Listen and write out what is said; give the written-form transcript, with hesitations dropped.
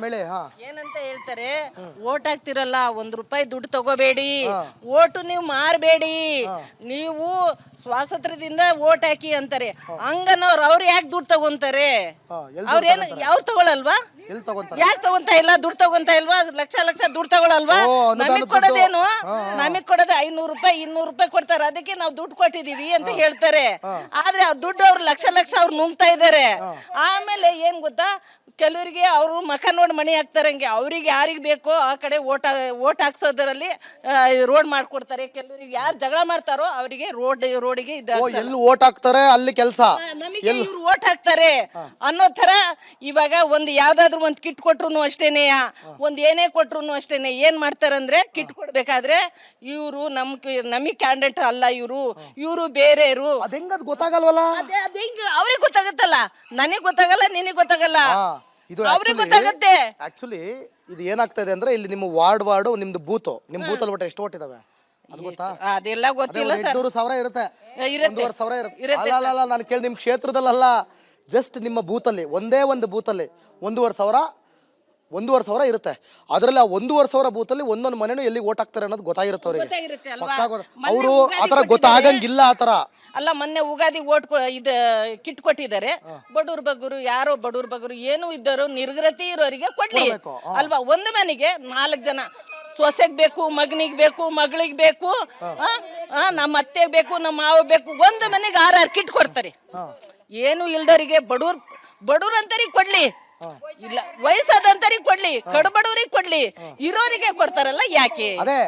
ಮೇಳೆ ಹಾ ಏನಂತ ಹೇಳ್ತಾರೆ, ಓಟ್ ಹಾಕ್ತಿರಲ್ಲ ₹1 ದುಡ್ಡು ತಗೋಬೇಡಿ, ಓಟು ನೀವು ಮಾರಬೇಡಿ, ನೀವು ಸ್ವಾತಂತ್ರ್ಯದಿಂದ ಓಟ್ ಹಾಕಿ ಅಂತಾರೆ. ಹಂಗನವ್ರು ಅವ್ರು ಯಾಕೆ ದುಡ್ಡು ತಗೊಂತಾರೆ? ಅವ್ರೇನು ಯಾವ್ದು ತಗೊಳಲ್ವಾ? ಎಲ್ಲಿ ತಗೊಂತಾರೆ? ಯಾಕೆ ತಗೊಂತ ಇಲ್ಲ? ದುಡ್ಡು ತಗೊಂತ ಇಲ್ವಾ? ಲಕ್ಷ ಲಕ್ಷ ದುಡ್ಡು ತಗೊಳಲ್ವಾ? ನಮಗ್ ಕೊಡೋದೇನು? ನಮಗ್ ಕೊಡೋದು ₹500 ₹200 ಕೊಡ್ತಾರೆ, ಅದಕ್ಕೆ ನಾವು ದುಡ್ಡು ಕೊಟ್ಟಿದೀವಿ ಅಂತ ಹೇಳ್ತಾರೆ. ಆದ್ರೆ ಅವ್ರ ದುಡ್ಡು ಅವ್ರು ಲಕ್ಷ ಲಕ್ಷ ಅವ್ರು ನುಂಗ್ತಾ ಇದಾರೆ. ಆಮೇಲೆ ಏನ್ ಗೊತ್ತಾ, ಕೆಲವರಿಗೆ ಅವರು ಮಕ ನೋಡಿ ಮಣಿ ಹಾಕ್ತಾರಂಗೆ, ಅವ್ರಿಗೆ ಯಾರಿಗೆ ಬೇಕೋ ಆ ಕಡೆ ಓಟ್ ಹಾಕ್ಸೋದ್ರಲ್ಲಿ ರೋಡ್ ಮಾಡ್ಕೊಡ್ತಾರೆ. ಕೆಲವರಿಗೆ ಯಾರು ಜಗಳ ಮಾಡ್ತಾರೋ ಅವರಿಗೆ ರೋಡಿಗೆ ಎಲ್ಲಿ ಓಟ್ ಹಾಕ್ತಾರೆ ಅಲ್ಲಿ ಕೆಲಸ, ನಮಗೆ ಇವ್ರು ಓಟ್ ಹಾಕ್ತಾರೆ ಅನ್ನೋ ತರ. ಇವಾಗ ಒಂದು ಯಾವ್ದಾದ್ರು ಒಂದು ಕಿಟ್ ಕೊಟ್ರು ಅಷ್ಟೇನೆ, ಒಂದ್ ಏನೇ ಕೊಟ್ರು ಅಷ್ಟೇನೆ, ಏನ್ ಮಾಡ್ತಾರಂದ್ರೆ ಕಿಟ್ ಕೊಡ್ಬೇಕಾದ್ರೆ ಇವ್ರು ನಮಗ್ ಕ್ಯಾಂಡಿಡೇಟ್ ಅಲ್ಲ, ಇವ್ರು ಬೇರೆಯವರು. ಅದ್ ಹೆಂಗ್ ಗೊತ್ತಾಗಲ್ವಲ್ಲ? ಅದೇ ಅವ್ರಿಗೆ ಗೊತ್ತಾಗತ್ತಲ್ಲ, ನನಗ್ ಗೊತ್ತಾಗಲ್ಲ, ನಿನಗ್ ಗೊತ್ತಾಗಲ್ಲ, ಅವ್ರಿಗೆ ಗೊತ್ತಾಗತ್ತೆ. ಆಕ್ಚುಲಿ ಇದು ಏನಾಗ್ತಾ ಇದೆ ಅಂದ್ರೆ, ಇಲ್ಲಿ ನಿಮ್ಮ ವಾರ್ಡ್ ನಿಮ್ದು ನಿಮ್ ಬೂತ್ ಅಲ್ಲಿ ಒಟ್ಟು ಎಷ್ಟು ಓಟ್ ಇದಾವೆ ಅದು ಗೊತ್ತಾ? ಅದೆಲ್ಲ ಗೊತ್ತಿಲ್ಲ ಸರ್. 800,000 ಇರುತ್ತೆ, ಇರುತ್ತೆ. 1,500,000 ಇರುತ್ತೆ. ಅಲ್ಲ ನಾನು ಕೇಳಿ ನಿಮ್ ಕ್ಷೇತ್ರದಲ್ಲ, ಜಸ್ಟ್ ನಿಮ್ಮ ಬೂತ್ ಅಲ್ಲಿ ಒಂದೇ ಒಂದು ಬೂತ್ ಅಲ್ಲಿ 1,500,000 ಇರುತ್ತೆ. ಅದ್ರಲ್ಲಿ ಆ 1,500,000 ಬೂತ್ ಅಲ್ಲಿ ಒಂದೊಂದು ಮನೆನೂ ಎಲ್ಲಿ ಓಟ್ ಹಾಕ್ತಾರೆ ಅನ್ನೋದು ಗೊತ್ತಾಗಿರುತ್ತೆ ಅವ್ರಿಗೆ. ಅವರು ಆತರ ಗೊತ್ತಾಗಂಗಿಲ್ಲ ಆತರ. ಅಲ್ಲ, ಮೊನ್ನೆ ಉಗಾದಿ ಇದು ಕಿಟ್ ಕೊಟ್ಟಿದ್ದಾರೆ. ಯಾರೋ ಬಡವ್ರ ಬಗ್ಗರು ಏನು ಇದ್ದರು ನಿರ್ಗತಿ ಇರೋರಿಗೆ ಕೊಡ್ಲಿ ಅಲ್ವಾ? ಒಂದು ಮನೆಗೆ 4 ಜನ, ಸೊಸೆಗ್ ಬೇಕು, ಮಗನಿಗೆ ಬೇಕು, ಮಗಳಿಗೆ ಬೇಕು, ನಮ್ಮ ಅತ್ತೆಗೆ ಬೇಕು, ನಮ್ಮ ಮಾವ ಬೇಕು, ಒಂದು ಮನೆಗೆ 6 ಕಿಟ್ ಕೊಡ್ತಾರೆ. ಏನು ಇಲ್ದರಿಗೆ ಬಡವ್ರ ಅಂತರಿಗೆ ಕೊಡ್ಲಿ, ಇಲ್ಲ ವಯಸ್ಸಾದಂತರಿಗೆ ಕೊಡ್ಲಿ, ಕಡು ಬಡವರಿಗೆ ಕೊಡ್ಲಿ, ಇರೋರಿಗೆ ಕೊಡ್ತಾರಲ್ಲ ಯಾಕೆ?